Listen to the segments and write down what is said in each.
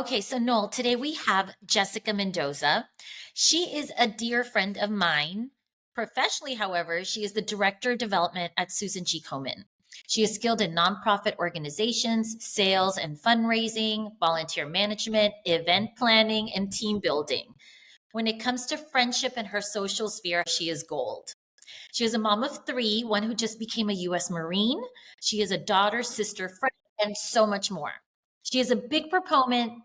Okay, so Noel, today we have Jessica Mendoza. She is a dear friend of mine. Professionally, however, she is the director of development at Susan G Komen. She is skilled in nonprofit organizations, sales and fundraising, volunteer management, event planning, and team building. When it comes to friendship in her social sphere, she is gold. She is a mom of three, one who just became a U.S. Marine. She is a daughter, sister, friend, and so much more. She is a big proponent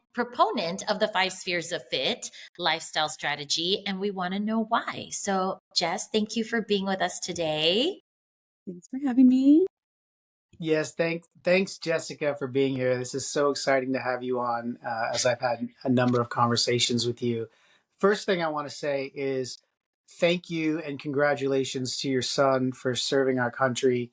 of the five spheres of fit, lifestyle strategy, and we want to know why. So, Jess, thank you for being with us today. Thanks for having me. Yes, thanks, Jessica, for being here. This is so exciting to have you on, as I've had a number of conversations with you. First thing I want to say is thank you and congratulations to your son for serving our country.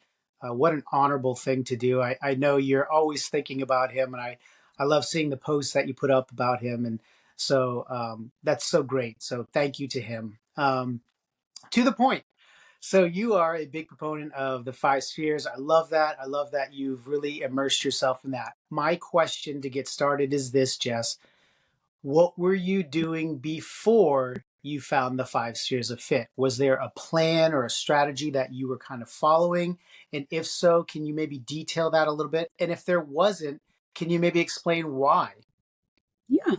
What an honorable thing to do. I know you're always thinking about him, and I love seeing the posts that you put up about him. And so that's so great. So thank you to him. To the point. So you are a big proponent of the five spheres. I love that. I love that you've really immersed yourself in that. My question to get started is this, Jess. What were you doing before you found the five spheres of fit? Was there a plan or a strategy that you were kind of following? And if so, can you maybe detail that a little bit? And if there wasn't, can you maybe explain why? Yeah.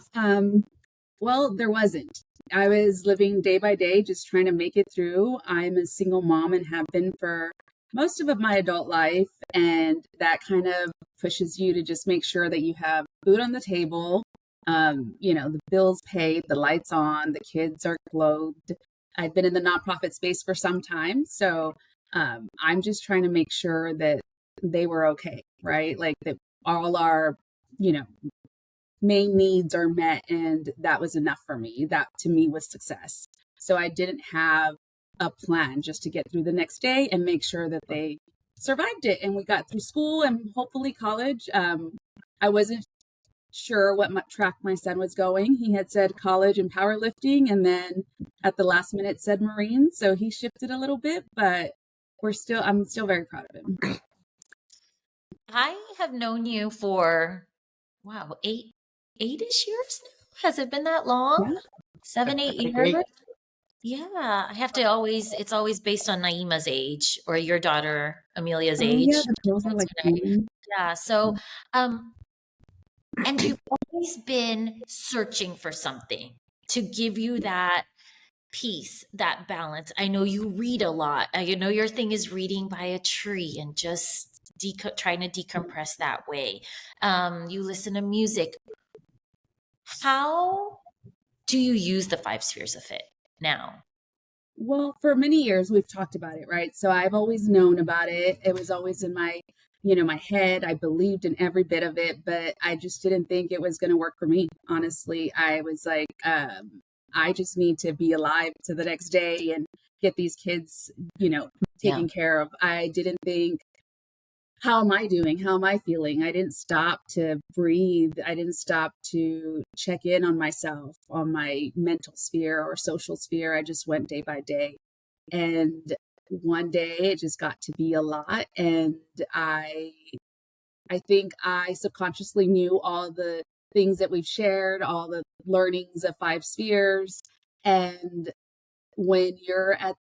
Well, there wasn't. I was living day by day, just trying to make it through. I'm a single mom and have been for most of my adult life. And that kind of pushes you to just make sure that you have food on the table, the bills paid, the lights on, the kids are clothed. I've been in the nonprofit space for some time. So I'm just trying to make sure that they were okay, right? Like that all our, you know, main needs are met, and that was enough for me. That to me was success. So I didn't have a plan, just to get through the next day and make sure that they survived it and we got through school and hopefully college. I wasn't sure what track my son was going. He had said college and powerlifting, and then at the last minute said Marine, so he shifted a little bit, but I'm still very proud of him. I have known you for, wow, eight-ish years now. Has it been that long? Yeah. 7, I 8 think years? eight. Yeah, I have to it's always based on Naima's age or your daughter Amelia's Oh yeah, age. the girls are like 20. Yeah, so um and you've always been searching for something to give you that peace, that balance. I know you read a lot. You know your thing is reading by a tree and just trying to decompress that way. You listen to music. How do you use the five spheres of fit now? Well, for many years we've talked about it, right? So I've always known about it. It was always in my head. I believed in every bit of it, but I just didn't think it was going to work for me. Honestly, I was like, I just need to be alive to the next day and get these kids, taken care of. I didn't think, how am I doing? How am I feeling? I didn't stop to breathe. I didn't stop to check in on myself, on my mental sphere or social sphere. I just went day by day. And one day it just got to be a lot. And I think I subconsciously knew all the things that we've shared, all the learnings of five spheres. And when you're at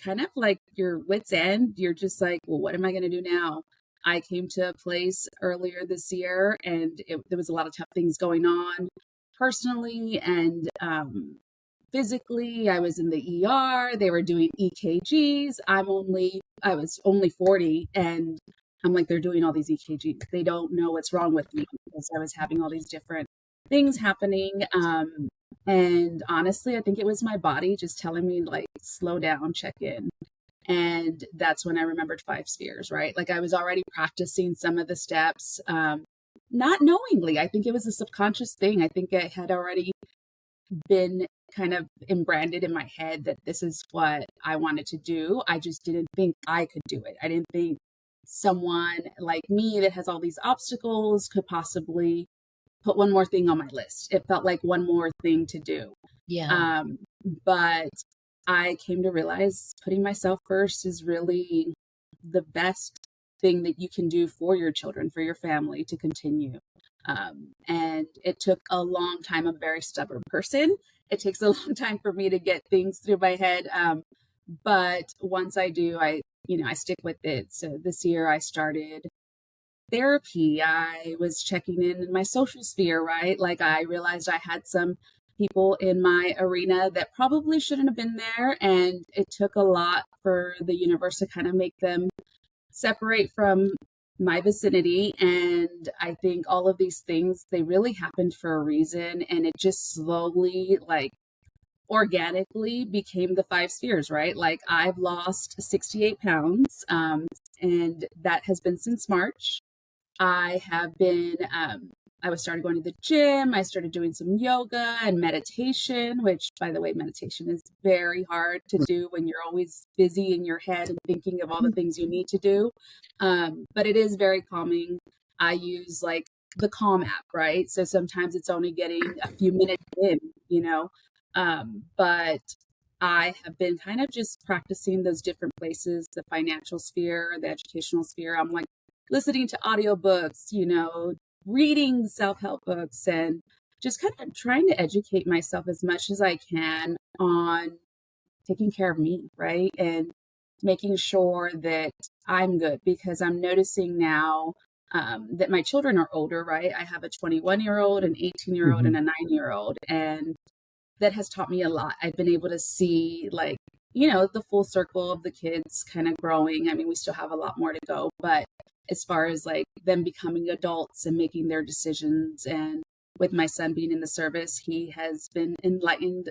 kind of like your wit's end, you're just like, well, what am I going to do now? I came to a place earlier this year, and there was a lot of tough things going on personally and physically. I was in the ER. They were doing EKGs. I was only 40, and I'm like, they're doing all these EKGs. They don't know what's wrong with me because I was having all these different things happening. And honestly, I think it was my body just telling me, like, slow down, check in. And that's when I remembered five spheres, right? Like I was already practicing some of the steps, not knowingly. I think it was a subconscious thing. I think it had already been kind of embranded in my head that this is what I wanted to do. I just didn't think I could do it. I didn't think someone like me that has all these obstacles could possibly put one more thing on my list. It felt like one more thing to do. Yeah. But I came to realize putting myself first is really the best thing that you can do for your children, for your family to continue. And it took a long time. I'm a very stubborn person. It takes a long time for me to get things through my head. But once I do, I stick with it. So this year I started therapy. I was checking in my social sphere, right? Like I realized I had some people in my arena that probably shouldn't have been there. And it took a lot for the universe to kind of make them separate from my vicinity. And I think all of these things, they really happened for a reason. And it just slowly, like organically became the 5 spheres, right? Like I've lost 68 pounds, and that has been since March. I have been, I was started going to the gym. I started doing some yoga and meditation, which, by the way, meditation is very hard to do when you're always busy in your head and thinking of all the things you need to do. But it is very calming. I use like the Calm app, right? So sometimes it's only getting a few minutes in, you know. But I have been kind of just practicing those different places, the financial sphere, the educational sphere. I'm like listening to audiobooks, reading self-help books and just kind of trying to educate myself as much as I can on taking care of me, right? And making sure that I'm good because I'm noticing now that my children are older, right? I have a 21-year-old, an 18-year-old, and a 9-year-old. And that has taught me a lot. I've been able to see like, the full circle of the kids kind of growing. I mean, we still have a lot more to go, but as far as like them becoming adults and making their decisions, and with my son being in the service, he has been enlightened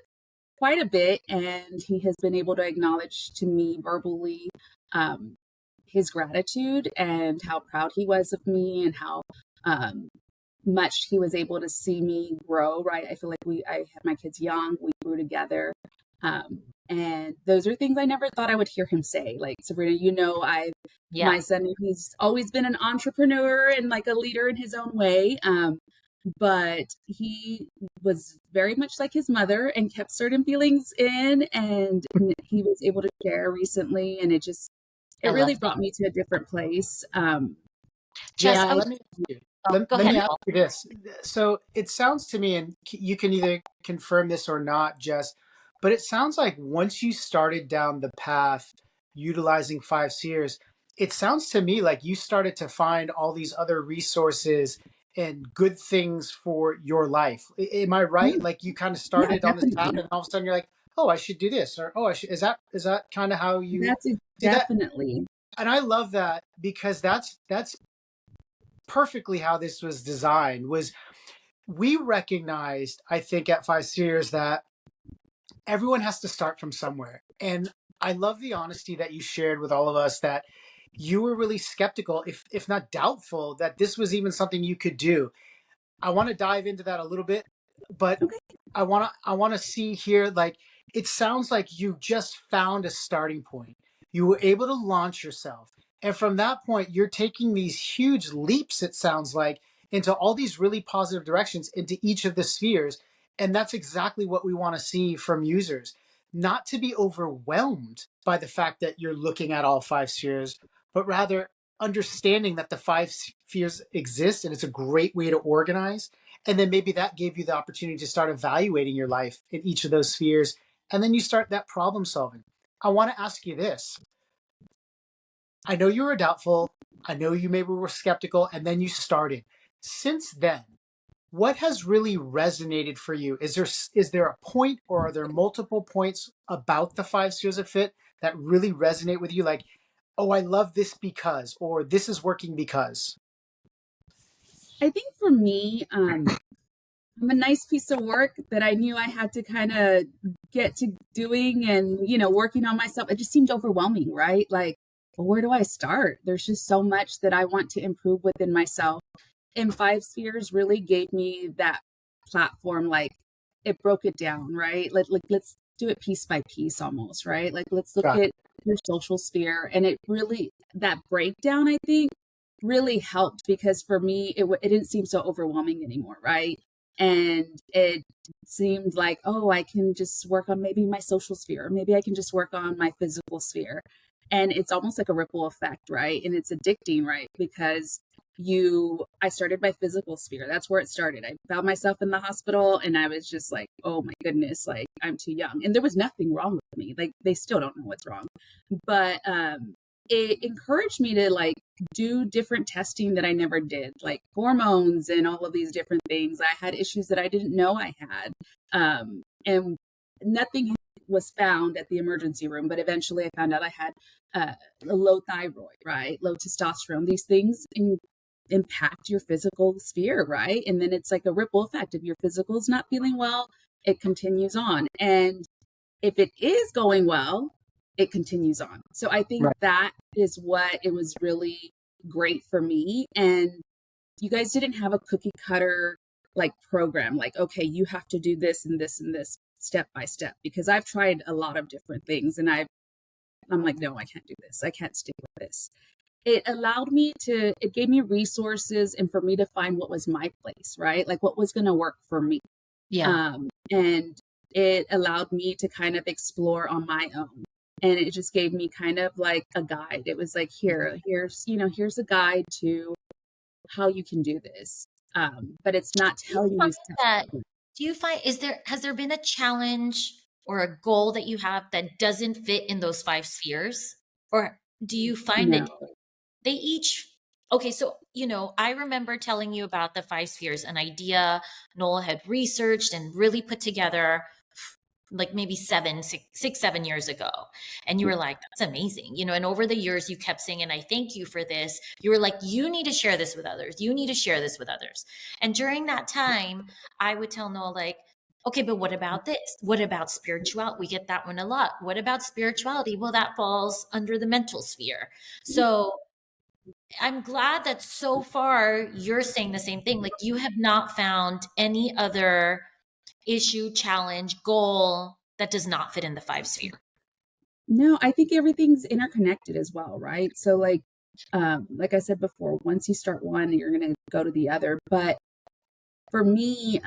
quite a bit, and he has been able to acknowledge to me verbally his gratitude and how proud he was of me and how much he was able to see me grow, right? I feel like I had my kids young, we grew together. And those are things I never thought I would hear him say. Like, Sabrina, Yeah. my son, he's always been an entrepreneur and like a leader in his own way. But he was very much like his mother and kept certain feelings in, and he was able to share recently. And it I love really that. brought me to a different place. Jess, Yeah, I was, let me ask you. go Let ahead, me ask Paul. you this. So it sounds to me, and you can either confirm this or not, Jess, but it sounds like once you started down the path utilizing 5 spheres, it sounds to me like you started to find all these other resources and good things for your life. Am I right? Mm, Like you kind of yeah, started on this path, definitely. and all of a sudden you're like, oh, I should do this, or oh, I should. Is that kind of how you That's it, see that? definitely. And I love that because that's perfectly how this was designed. Was we recognized, I think, at 5 spheres that everyone has to start from somewhere. And I love the honesty that you shared with all of us, that you were really skeptical, if not doubtful, that this was even something you could do. I want to dive into that a little bit, but Okay. I want to see here, like, it sounds like you just found a starting point. You were able to launch yourself. And from that point, you're taking these huge leaps, it sounds like, into all these really positive directions into each of the spheres. And that's exactly what we want to see from users. Not to be overwhelmed by the fact that you're looking at all 5 spheres, but rather understanding that the 5 spheres exist and it's a great way to organize. And then maybe that gave you the opportunity to start evaluating your life in each of those spheres. And then you start that problem solving. I want to ask you this. I know you were doubtful. I know you maybe were skeptical, and then you started. Since then, what has really resonated for you? Is there a point, or are there multiple points about the 5 spheres of fit that really resonate with you? Like, oh, I love this because, or this is working because. I think for me, I'm a nice piece of work that I knew I had to kind of get to doing and, working on myself. It just seemed overwhelming, right? Like, well, where do I start? There's just so much that I want to improve within myself. And 5 spheres really gave me that platform. Like, it broke it down, right? Let's do it piece by piece almost, right? Like, let's look Got at your social sphere. And it really, that breakdown, I think, really helped because for me, it didn't seem so overwhelming anymore, right? And it seemed like, oh, I can just work on maybe my social sphere, or maybe I can just work on my physical sphere. And it's almost like a ripple effect, right? And it's addicting, right? Because I started my physical sphere. That's where it started. I found myself in the hospital and I was just like, oh my goodness, like I'm too young. And there was nothing wrong with me. Like they still don't know what's wrong. But it encouraged me to like do different testing that I never did, like hormones and all of these different things. I had issues that I didn't know I had. And nothing was found at the emergency room, but eventually I found out I had a low thyroid, right? Low testosterone. These things impact your physical sphere, right? And then it's like a ripple effect. If your physical is not feeling well, it continues on. And if it is going well, it continues on. So I think Right. that is what it was really great for me. And you guys didn't have a cookie cutter like program, like, okay, you have to do this and this and this step by step, because I've tried a lot of different things and I'm like, no, I can't do this. I can't stick with this. It gave me resources and for me to find what was my place, right? Like what was going to work for me. Yeah. And it allowed me to kind of explore on my own. And it just gave me kind of like a guide. It was like, here's a guide to how you can do this. But it's not Do you telling find you step. that do you find has there been a challenge or a goal that you have that doesn't fit in those 5 spheres? Or do you find that No. they each okay, so, I remember telling you about the 5 spheres, an idea Noel had researched and really put together like maybe 7 years ago. And you were like, that's amazing. And over the years you kept saying, and I thank you for this. You were like, you need to share this with others. You need to share this with others. And during that time, I would tell Noel, like, okay, but what about this? What about spirituality? We get that one a lot. What about spirituality? Well, that falls under the mental sphere. So I'm glad that so far you're saying the same thing. Like you have not found any other issue, challenge, goal that does not fit in the 5 sphere. No, I think everything's interconnected as well, right? So like I said before, once you start one, you're gonna go to the other. But for me,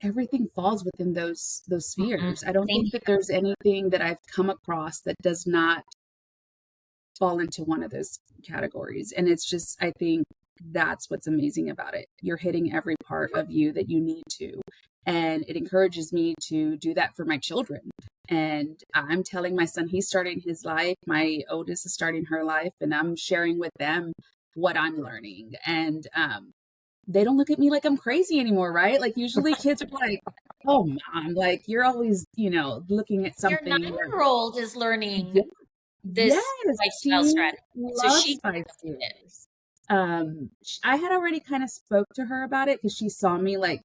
everything falls within those Mhm. spheres. I don't Same think that here. there's anything that I've come across that does not fall into one of those categories. And it's just, I think that's what's amazing about it. You're hitting every part of you that you need to. And it encourages me to do that for my children. And I'm telling my son he's starting his life. My oldest is starting her life, and I'm sharing with them what I'm learning. And they don't look at me like I'm crazy anymore, right? Like usually kids are like, "Oh, mom, like you're always, looking at Your something where." 9-year-old is learning Yes, this lifestyle she strategy. So loves she 5 knows it. years. I had already kind of spoke to her about it because she saw me like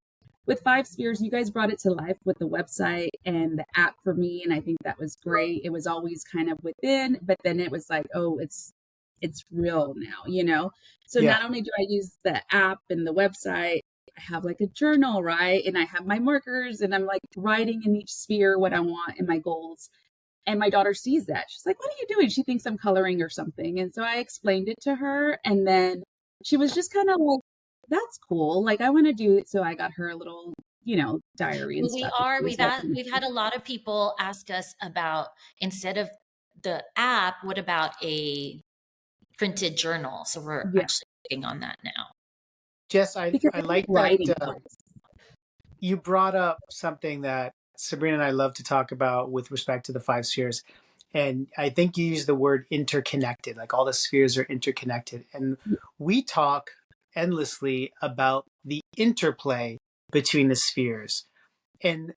with 5 Spheres. You guys brought it to life with the website and the app for me, and I think that was great. It was always kind of within, but then it was like, oh, it's real now. So Yeah. not only do I use the app and the website, I have like a journal, right? And I have my markers, and I'm like writing in each sphere what I want and my goals. And my daughter sees that. She's like, "What are you doing?" She thinks I'm coloring or something. And so I explained it to her. And then she was just kind of like, "That's cool. Like, I want to do it." So I got her a little, diary and Well, we stuff. And are. she was helping We've me. had a lot of people ask us about instead of the app, what about a printed journal? So we're Yeah. actually working on that now. Jess, I, Because I I like like that writing helps. you brought up something that Sabrina and I love to talk about with respect to the 5 spheres. And I think you use the word interconnected, like all the spheres are interconnected. And we talk endlessly about the interplay between the spheres. And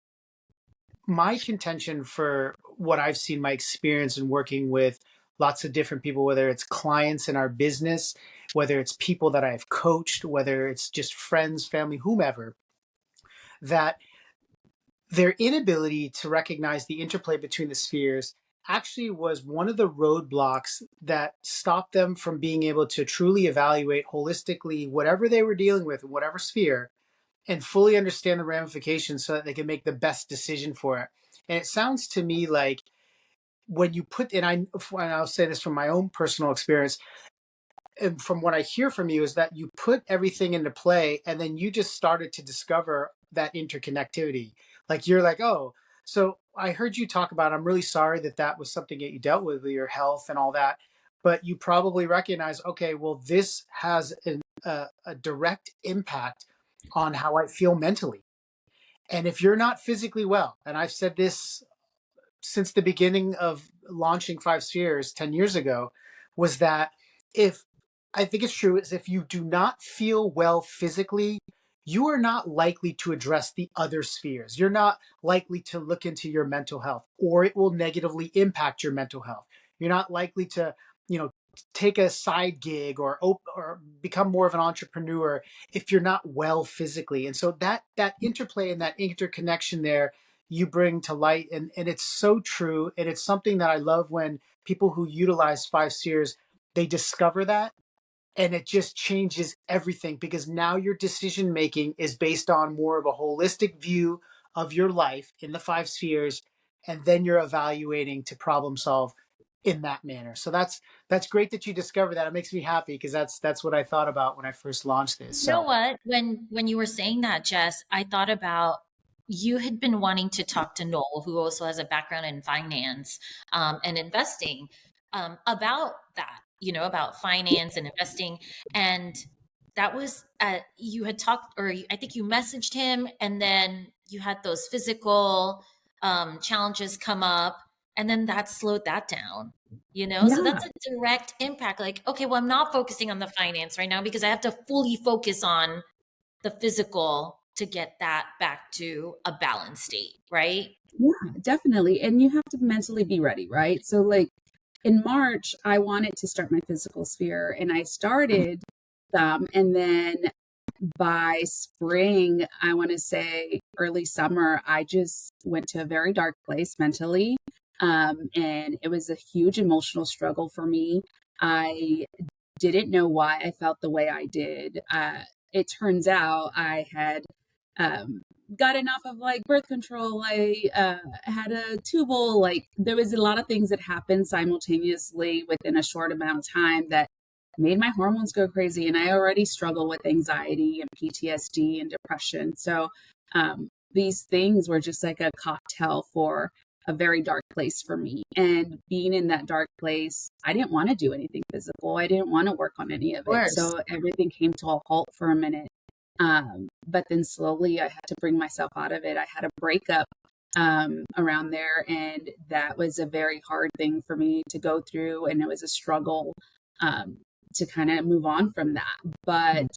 my contention for what I've seen, my experience in working with lots of different people, whether it's clients in our business, whether it's people that I've coached, whether it's just friends, family, whomever, that their inability to recognize the interplay between the spheres actually was one of the roadblocks that stopped them from being able to truly evaluate holistically whatever they were dealing with in whatever sphere and fully understand the ramifications so that they can make the best decision for it. And it sounds to me like when you put, and I'll say this from my own personal experience, and from what I hear from you is that you put everything into play and then you just started to discover that interconnectivity. Like you're like, oh, so I heard you talk about, I'm really sorry that that was something that you dealt with your health and all that. but you probably recognize, okay, well, this has a direct impact on how I feel mentally. And if you're not physically well, and I've said this since the beginning of launching Five Spheres 10 years ago, was that if I think it's true, is if you do not feel well physically, you are not likely to address the other spheres. You're not likely to look into your mental health, or it will negatively impact your mental health. You're not likely to, you know, take a side gig or become more of an entrepreneur if you're not well physically. And so that interplay and that interconnection there you bring to light, and it's so true, and it's something that I love when people who utilize Five Spheres, they discover that, and it just changes everything, because now your decision making is based on more of a holistic view of your life in the Five Spheres, and then you're evaluating to problem solve in that manner. So that's great that you discovered that. It makes me happy, because that's what I thought about when I first launched this. You know So what? When you were saying that, Jess, I thought about you had been wanting to talk to Noel, who also has a background in finance and investing, about that, you know, about finance and investing. And that was, you had talked, or I think you messaged him, and then you had those physical challenges come up, and then that slowed that down. You know, so Yeah. that's a direct impact. Like, okay, well, I'm not focusing on the finance right now because I have to fully focus on the physical to get that back to a balanced state, right? Yeah, definitely. And you have to mentally be ready, right? So, like in March, I wanted to start my physical sphere and I started some. And then by spring, I want to say early summer, I just went to a very dark place mentally. And it was a huge emotional struggle for me. I didn't know why I felt the way I did. It turns out I had um, got enough of like birth control. I had a tubal. Like there was a lot of things that happened simultaneously within a short amount of time that made my hormones go crazy. And I already struggle with anxiety and PTSD and depression. So these things were just like a cocktail for a very dark place for me. And being in that dark place, I didn't want to do anything physical. I didn't want to work on any of Of it. course. So everything came to a halt for a minute. But then slowly I had to bring myself out of it. I had a breakup around there, and that was a very hard thing for me to go through. And it was a struggle um, to kind of move on from that. But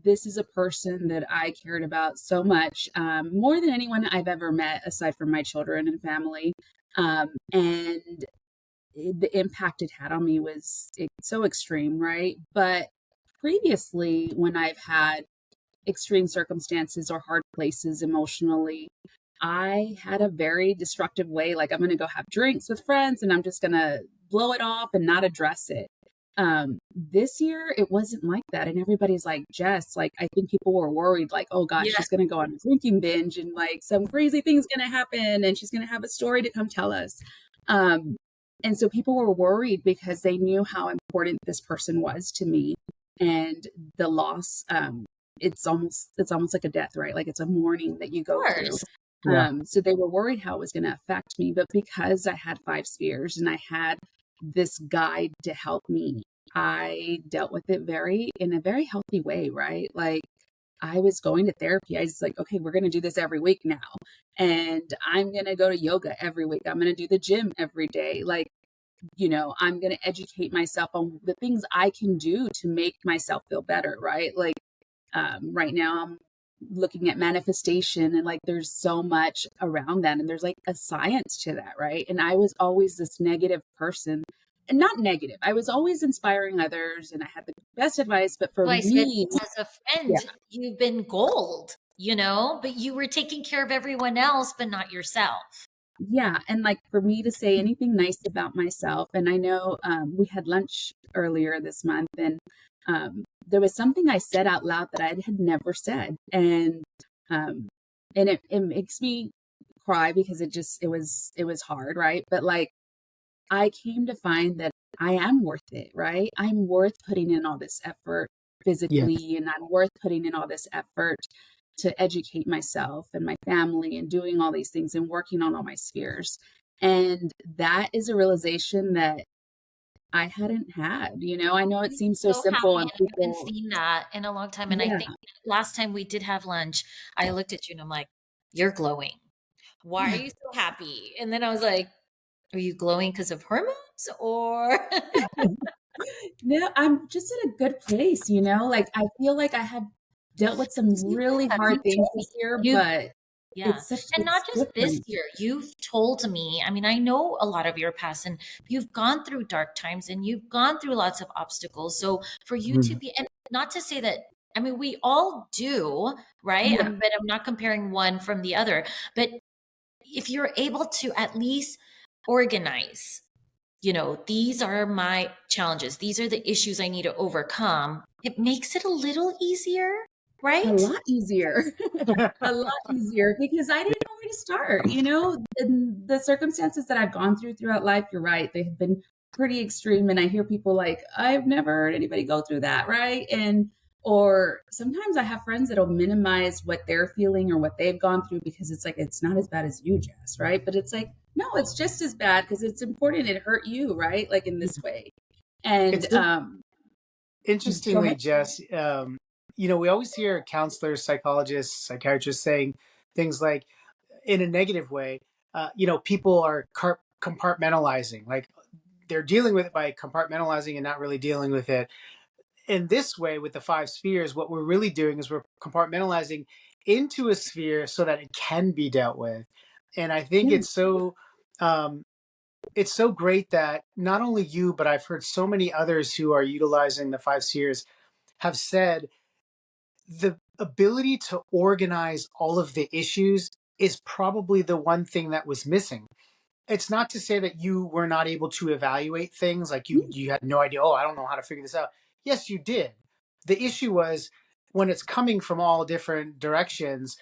this is a person that I cared about so much, more than anyone I've ever met aside from my children and family. And the impact it had on me was so extreme, right? But previously, when I've had extreme circumstances or hard places emotionally, I had a very destructive way. Like, I'm going to go have drinks with friends and I'm just going to blow it off and not address it. This year, it wasn't like that. And everybody's like, Jess, like, I think people were worried, like, oh God, Yeah. she's going to go on a drinking binge and like some crazy thing's going to happen and she's going to have a story to come tell us. Um, and so people were worried because they knew how important this person was to me, and the loss. It's almost like a death, right? Like it's a mourning that you Of go through. course. yeah, So they were worried how it was going to affect me, but because I had Five Spheres and I had this guide to help me, I dealt with it in a very healthy way, right? Like I was going to therapy. I was like, okay, we're going to do this every week now. And I'm going to go to yoga every week. I'm going to do the gym every day. Like, I'm going to educate myself on the things I can do to make myself feel better, right? Like, right now I'm looking at manifestation, and like there's so much around that, and there's like a science to that, right? And I was always this negative person, and not negative. I was always inspiring others and I had the best advice, but for So I said, me, as a friend, yeah. you've been gold, you know, but you were taking care of everyone else, but not yourself. Yeah, and like for me to say anything nice about myself, and I know we had lunch earlier this month, and there was something I said out loud that I had never said, um, and it makes me cry because it was hard, right? But like I came to find that I am worth it, right? I'm worth putting in all this effort yeah. physically, and I'm worth putting in all this effort to educate myself and my family and doing all these things and working on all my spheres. And that is a realization that I hadn't had, I know it I'm seems so so simple happy. and I haven't people, seen that in a long time. And I yeah, think last time we did have lunch, I looked at you and I'm like, you're glowing. Why are you so happy? And then I was like, are you glowing because of hormones or no, I'm just in a good place, like I feel like I have dealt with some because you really have, hard you've things told me. this year, You've but Yeah. And not it's just this different. year. You've told me, I mean, I know a lot of your past and you've gone through dark times and you've gone through lots of obstacles. So for you to Mhm. be, and not to say that, I mean, we all do, right? Yeah, But I'm not comparing one from the other. But if you're able to at least organize, these are my challenges, these are the issues I need to overcome, it makes it a little easier, a right? lot easier. A lot easier because I didn't know where to start, and the circumstances that I've gone throughout life, you're right, they have been pretty extreme. And I hear people like, I've never heard anybody go through that, right? Or sometimes I have friends that'll minimize what they're feeling or what they've gone through because it's like, it's not as bad as you, Jess, right? But it's like, no, it's just as bad because it's important. It hurt you, right? Like in this way. And It's go interestingly, ahead. Jess, we always hear counselors, psychologists, psychiatrists saying things like, in a negative way, people are compartmentalizing, like they're dealing with it by compartmentalizing and not really dealing with it. In this way, with the five spheres, what we're really doing is we're compartmentalizing into a sphere so that it can be dealt with. And I think Yeah. um, it's so great that not only you, but I've heard so many others who are utilizing the five spheres have said the ability to organize all of the issues is probably the one thing that was missing. It's not to say that you were not able to evaluate things, like you had no idea, oh, I don't know how to figure this out. Yes, you did. The issue was when it's coming from all different directions,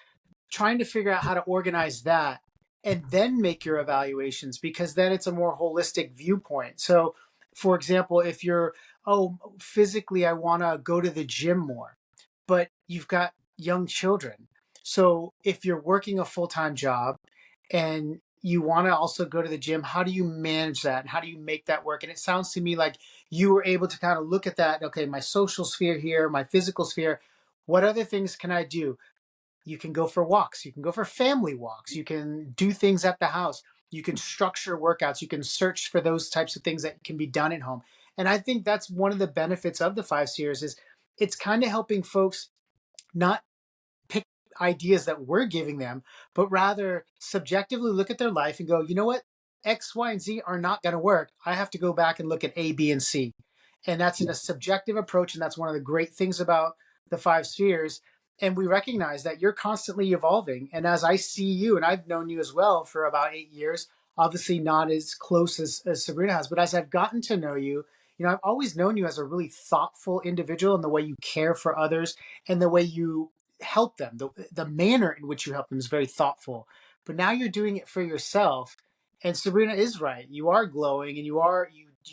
trying to figure out how to organize that and then make your evaluations, because then it's a more holistic viewpoint. So for example, if you're, oh, physically I want to go to the gym more, but you've got young children. So if you're working a full-time job and you want to also go to the gym, how do you manage that? How do you make that work? And it sounds to me like you were able to kind of look at that. Okay, my social sphere here, my physical sphere. What other things can I do? You can go for walks. You can go for family walks. You can do things at the house. You can structure workouts. You can search for those types of things that can be done at home. And I think that's one of the benefits of the five spheres is it's kind of helping folks not pick ideas that we're giving them, but rather subjectively look at their life and go, you know what? X, Y, and Z are not going to work. I have to go back and look at A, B, and C. And that's in a subjective approach. And that's one of the great things about the five spheres. And we recognize that you're constantly evolving. And as I see you, and I've known you as well for about 8 years, obviously not as close as Sabrina has, but as I've gotten to know you, I've always known you as a really thoughtful individual, and the way you care for others and the way you help them, the manner in which you help them is very thoughtful. But now you're doing it for yourself. And Sabrina is right. You are glowing, and you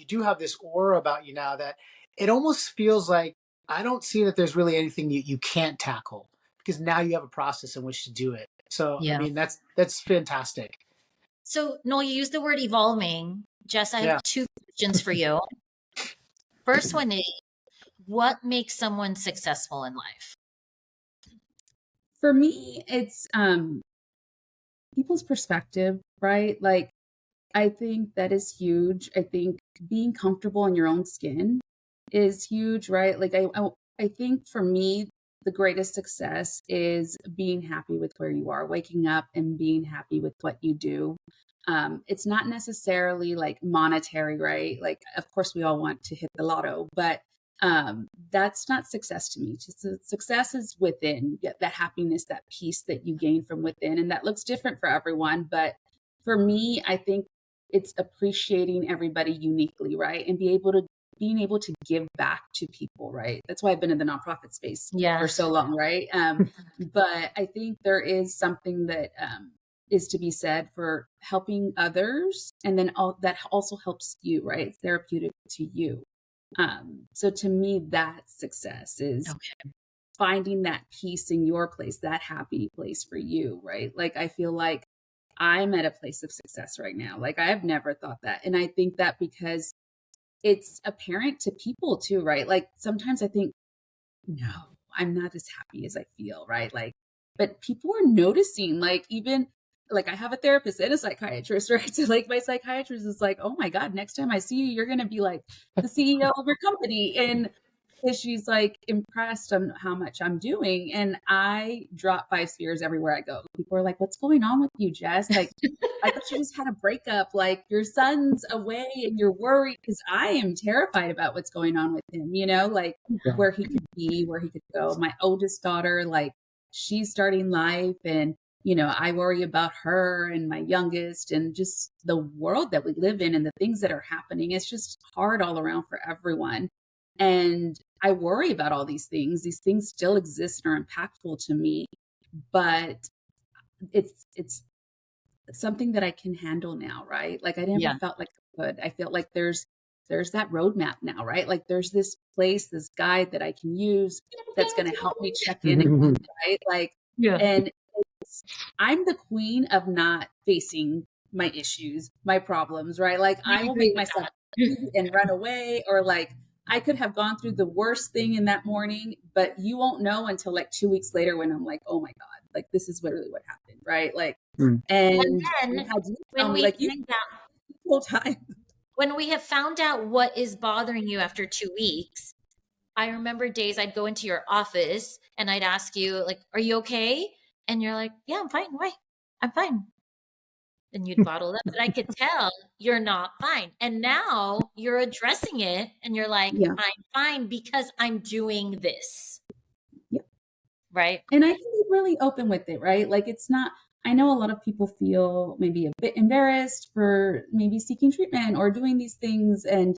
do have this aura about you now that it almost feels like I don't see that there's really anything you can't tackle, because now you have a process in which to do it. So I Yeah. mean that's fantastic. So, Noel, you used the word evolving. Jess, I have Yeah. two questions for you. First one is, what makes someone successful in life? For me, it's people's perspective, right? Like I think that is huge. I think being comfortable in your own skin is huge, right? Like I think for me, the greatest success is being happy with where you are, waking up and being happy with what you do. It's not necessarily like monetary, right? Like, of course, we all want to hit the lotto, but that's not success to me. Just success is within that happiness, that peace that you gain from within, and that looks different for everyone. But for me, I think it's appreciating everybody uniquely, right? And being able to give back to people, right? That's why I've been in the nonprofit space for Yes. so long, right? But I think there is something that is to be said for helping others, and then that also helps you, right? It's therapeutic to you. So to me, that success is Okay. finding that peace in your place, that happy place for you, right? Like I feel like I'm at a place of success right now. Like I've never thought that. And I think that because it's apparent to people too, right? Like sometimes I think, no, I'm not as happy as I feel, right? Like, but people are noticing, like, even like I have a therapist and a psychiatrist, right? So, like, my psychiatrist is like, oh my God, next time I see you, you're going to be like the CEO of your company. And she's like impressed on how much I'm doing. And I drop 5 spheres everywhere I go. People are like, what's going on with you, Jess? Like, I thought you just had a breakup. Like, your son's away and you're worried because I am terrified about what's going on with him, like Yeah. where he could be, where he could go. My oldest daughter, like, she's starting life and, I worry about her and my youngest and just the world that we live in and the things that are happening. It's just hard all around for everyone. And I worry about all these things. These things still exist and are impactful to me, but it's something that I can handle now, right? Like I never Yeah. felt like I could. I feel like there's that roadmap now, right? Like there's this place, this guide that I can use that's going to help me check in again, right? Like, Yeah. and I'm the queen of not facing my issues, my problems, right? Like I I will agree make with myself that. and run away, or like I could have gone through the worst thing in that morning, but you won't know until like 2 weeks later when I'm like, oh my God, like this is literally what happened, right? Like, Mm. and And I then had you tell when me, we like, you find out the whole time. when we have found out what is bothering you after 2 weeks, I remember days I'd go into your office and I'd ask you, like, are you okay? And you're like, yeah, I'm fine. Why? I'm fine. And you'd bottle up. But I could tell you're not fine. And now you're addressing it and you're like, Yeah. I'm fine because I'm doing this. Yeah. Right? And I can be really open with it, right? Like it's not, I know a lot of people feel maybe a bit embarrassed for maybe seeking treatment or doing these things. And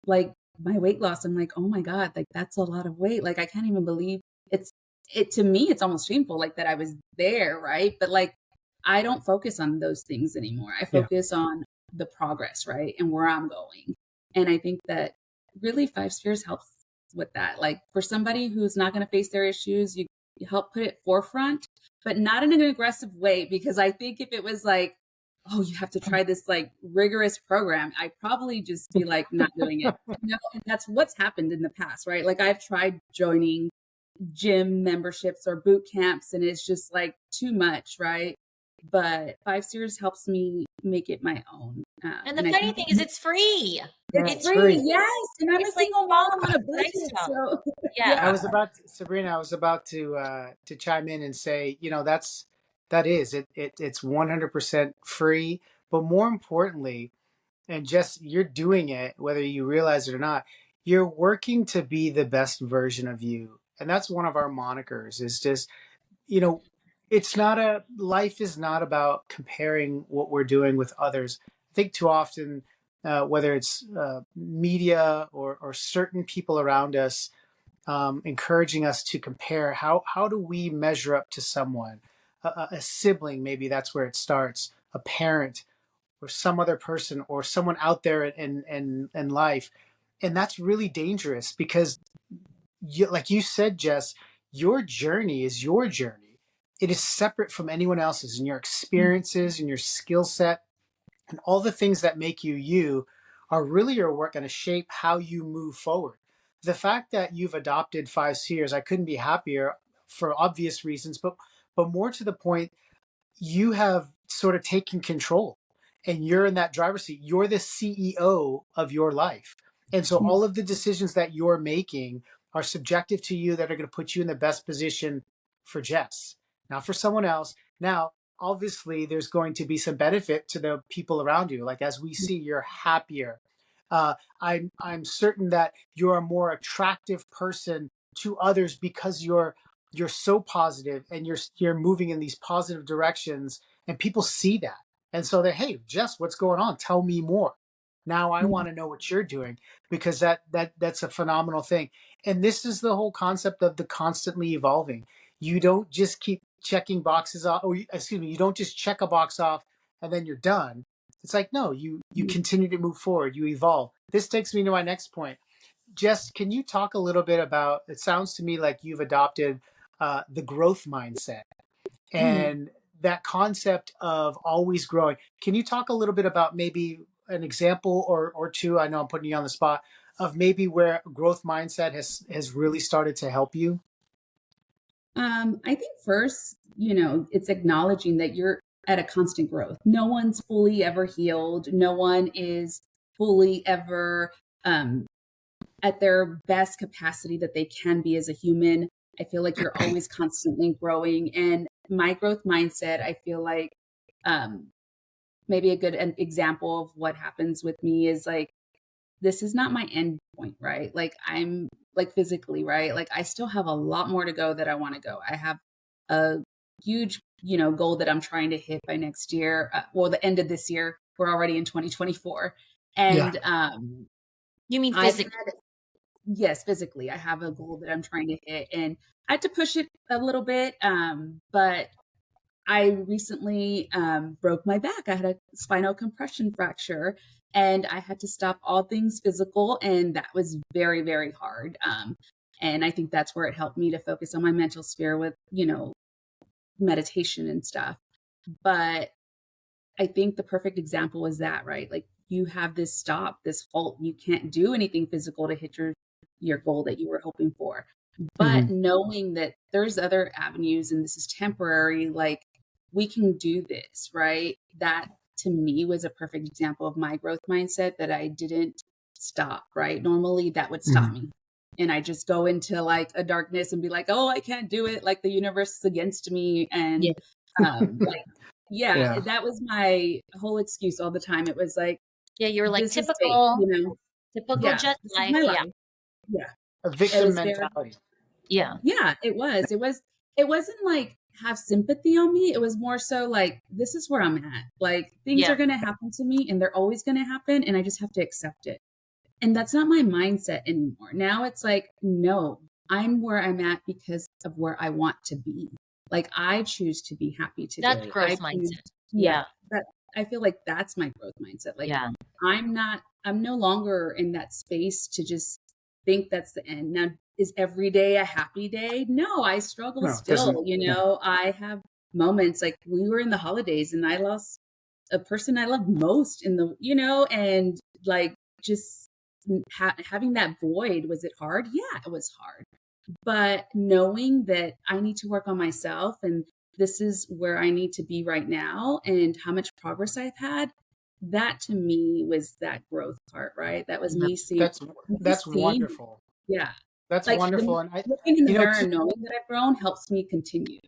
like my weight loss, I'm like, oh my God, like that's a lot of weight. Like I can't even believe it's it to me, it's almost shameful, like that I was there, right? But like I don't focus on those things anymore. I Yeah. focus on the progress, right? And where I'm going. And I think that really 5 spheres helps with that. Like for somebody who's not going to face their issues, you help put it forefront, but not in an aggressive way. Because I think if it was like, oh, you have to try this like rigorous program, I'd probably just be like not doing it. And that's what's happened in the past, right? Like I've tried joining gym memberships or boot camps, and it's just like too much, right? But 5 spheres helps me make it my own. And the And I funny think thing is it's free. Yeah, it's It's it's free, free. free. yes. And I'm a It's like single mom all on a the nice budget, stuff. so Yeah. I yeah. was about to, Sabrina, I was about to chime in and say, that is it's 100% free, but more importantly, and just you're doing it whether you realize it or not, you're working to be the best version of you. And that's one of our monikers is just, you know, it's not a life is not about comparing what we're doing with others. I think too often, whether it's media or certain people around us, encouraging us to compare, how do we measure up to someone, a sibling, maybe that's where it starts, a parent or some other person or someone out there in life. And that's really dangerous because like you said, Jess, your journey is your journey. It is separate from anyone else's, and your experiences and your skill set and all the things that make you you are really your work going to shape how you move forward. The fact that you've adopted 5 spheres, I couldn't be happier for obvious reasons, but more to the point, you have sort of taken control and you're in that driver's seat. You're the CEO of your life. And so Yeah. all of the decisions that you're making are subjective to you, that are going to put you in the best position for Jess, not for someone else. Now, obviously, there's going to be some benefit to the people around you. Like as we see, you're happier. I'm certain that you're a more attractive person to others because you're so positive and you're moving in these positive directions, and people see that, and so they're, hey, Jess, what's going on, tell me more. Now I Yeah. want to know what you're doing, because that's a phenomenal thing. And this is the whole concept of the constantly evolving. You don't just keep checking boxes off, or excuse me, you don't just check a box off and then you're done. It's like, no, you continue to move forward, you evolve. This takes me to my next point. Jess, can you talk a little bit about, it sounds to me like you've adopted the growth mindset Mm. and that concept of always growing. Can you talk a little bit about maybe an example or two? I know I'm putting you on the spot of maybe where growth mindset has really started to help you. I think first, it's acknowledging that you're at a constant growth. No one's fully ever healed. No one is fully ever um, at their best capacity that they can be as a human. I feel like you're always constantly growing. And my growth mindset, I feel like um, maybe a good example of what happens with me is like, this is not my end point, right? Like I'm like physically, right? Like I still have a lot more to go that I want to go. I have a huge, goal that I'm trying to hit by next year. Well, the end of this year. We're already in 2024. Yeah. And You mean I've physically? had, yes, physically, I have a goal that I'm trying to hit and I had to push it a little bit. But I recently broke my back. I had a spinal compression fracture and I had to stop all things physical. And that was very, very hard. And I think that's where it helped me to focus on my mental sphere with, meditation and stuff. But I think the perfect example is that, right? Like you have this stop, this halt. You can't do anything physical to hit your goal that you were hoping for. But Mhm. knowing that there's other avenues and this is temporary, like we can do this, right? That to me was a perfect example of my growth mindset that I didn't stop, right? Normally that would stop Mhm. me. And I just go into like a darkness and be like, oh, I can't do it. Like the universe is against me. Yeah. And like, yeah, Yeah. that was my whole excuse all the time. It was like, Yeah, you were like this is fate, typical yeah, Jet this is life. my Yeah. life. Yeah. A It victim was very, mentality. Yeah. yeah, it wasn't like have sympathy on me. It was more so like, this is where I'm at. Like things are Yeah. going to happen to me and they're always going to happen. And I just have to accept it. And that's not my mindset anymore. Now it's like, no, I'm where I'm at because of where I want to be. Like I choose to be happy That's today. I growth choose, mindset. yeah, Yeah. that I feel like that's my growth mindset. Like Yeah. I'm no longer in that space to just think that's the end. Now, is every day a happy day? No, I struggle No, it doesn't. still. Yeah. I have moments like we were in the holidays and I lost a person I love most in the, and like just having that void, was it hard? Yeah, it was hard. But knowing that I need to work on myself and this is where I need to be right now and how much progress I've had, that to me was that growth part, right? That was Yeah. That's me that's seeing, wonderful. yeah. That's Like wonderful. And looking in the mirror to and knowing that I've grown helps me continue.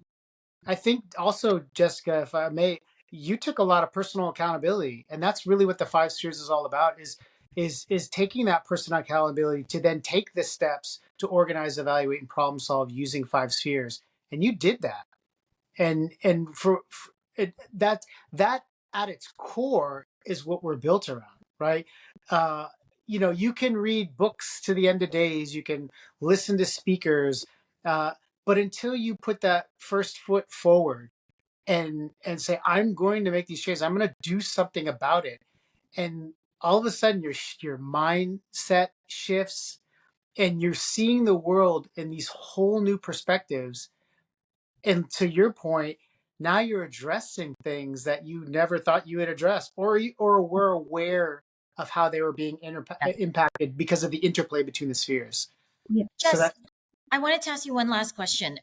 I think also, Jessica, if I may, you took a lot of personal accountability, and that's really what the 5 spheres is all about. Is taking that personal accountability to then take the steps to organize, evaluate, and problem solve using 5 spheres, and you did that. And for it, that at its core is what we're built around, right? Uh, you can read books to the end of days, you can listen to speakers, uh, but until you put that first foot forward and say, I'm going to make these changes, I'm going to do something about it, and all of a sudden your mindset shifts and you're seeing the world in these whole new perspectives. And to your point, now you're addressing things that you never thought you would address, or were aware of how they were being Yeah. impacted because of the interplay between the spheres. Yeah. So Jess, that I wanted to ask you one last question.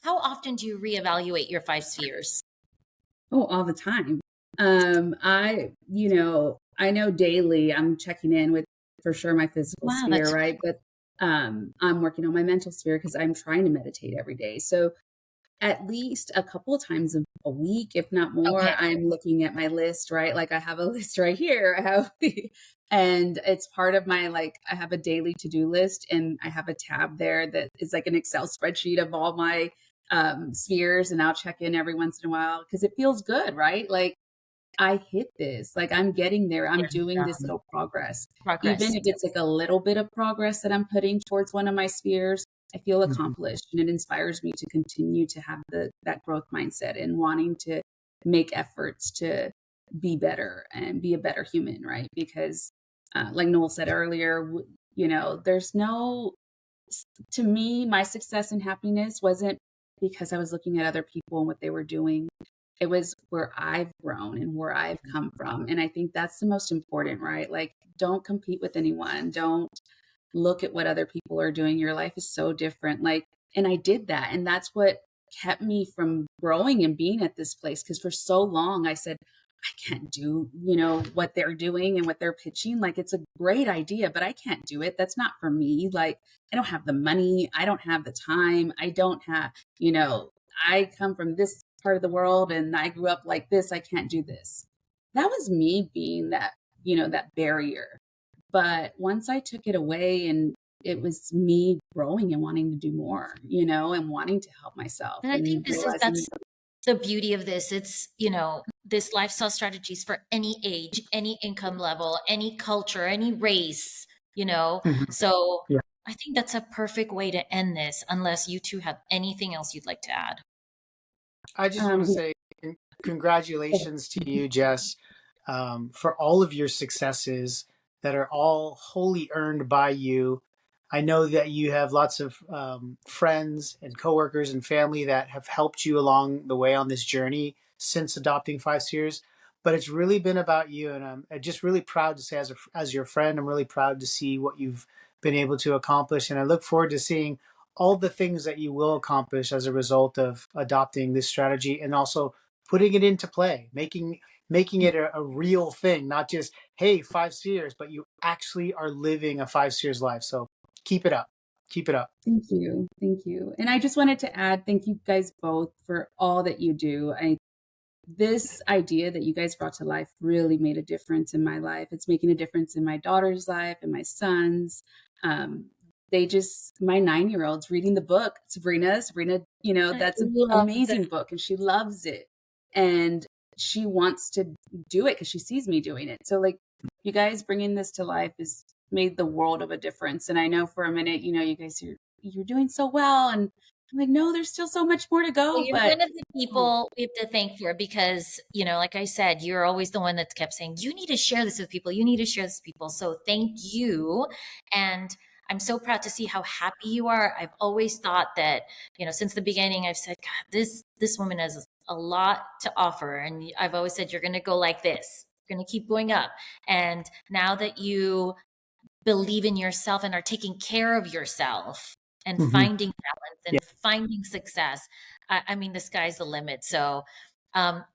How often do you reevaluate your 5 spheres? Oh, all the time. I know daily I'm checking in with for sure my physical Wow, sphere, that's right? But I'm working on my mental sphere because I'm trying to meditate every day. So at least a couple of times a week, if not more, okay. I'm looking at my list, right? Like I have a list right here. I have and it's part of my like I have a daily to-do list and I have a tab there that is like an Excel spreadsheet of all my spheres and I'll check in every once in a while because it feels good, right? Like I hit this, like I'm getting there. I'm doing Yeah. this little progress. Even Progress. if it's like a little bit of progress that I'm putting towards one of my spheres, I feel Mhm. accomplished and it inspires me to continue to have that growth mindset and wanting to make efforts to be better and be a better human, right? Because like Noel said earlier, there's no to me, my success and happiness wasn't because I was looking at other people and what they were doing. It was where I've grown and where I've come from. And I think that's the most important, right? Like, don't compete with anyone. Don't look at what other people are doing. Your life is so different. Like, and I did that. And that's what kept me from growing and being at this place. Cause for so long I said, I can't do, what they're doing and what they're pitching. Like, it's a great idea, but I can't do it. That's not for me. Like, I don't have the money. I don't have the time. I don't have, I come from this part of the world and I grew up like this. I can't do this. That was me being that, that barrier. But once I took it away, and it was me growing and wanting to do more, and wanting to help myself And I and think realizing, that's the beauty of this. It's, this lifestyle strategies for any age, any income level, any culture, any race, Mhm. So Yeah. I think that's a perfect way to end this, unless you two have anything else you'd like to add. I just want to yeah. say congratulations to you, Jess, for all of your successes that are all wholly earned by you. I know that you have lots of friends and coworkers and family that have helped you along the way on this journey since adopting 5 spheres. But it's really been about you, and I'm just really proud to say, as your friend, I'm really proud to see what you've been able to accomplish, and I look forward to seeing all the things that you will accomplish as a result of adopting this strategy, and also putting it into play, making it a real thing, not just, hey, 5 spheres, but you actually are living a 5 spheres life. So keep it up. Keep it up. Thank you. Thank you. And I just wanted to add, thank you guys both for all that you do. This idea that you guys brought to life really made a difference in my life. It's making a difference in my daughter's life and my son's. My 9-year-old's reading the book, Sabrina, I that's an love that. amazing book and she loves it. And she wants to do it because she sees me doing it. So, like, you guys bringing this to life has made the world of a difference. And I know for a minute, you guys, you're doing so well. And I'm like, no, there's still so much more to Well, go. you're But one of the people we have to thank for, because, like I said, you're always the one that kept saying, you need to share this with people. You need to share this with people. So thank you. And I'm so proud to see how happy you are. I've always thought that, since the beginning, I've said, God, this woman has a lot to offer. And I've always said, you're going to go like this. You're going to keep going up. And now that you believe in yourself and are taking care of yourself and Mhm. finding balance Yeah. and finding success, I mean, the sky's the limit. So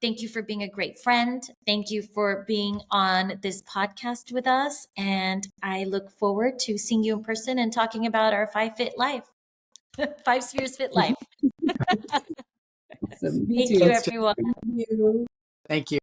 thank you for being a great friend. Thank you for being on this podcast with us. And I look forward to seeing you in person and talking about our 5 fit life, 5 spheres fit life. awesome. Me Thank too. you, Thanks, Jess. everyone. Thank you. Thank you.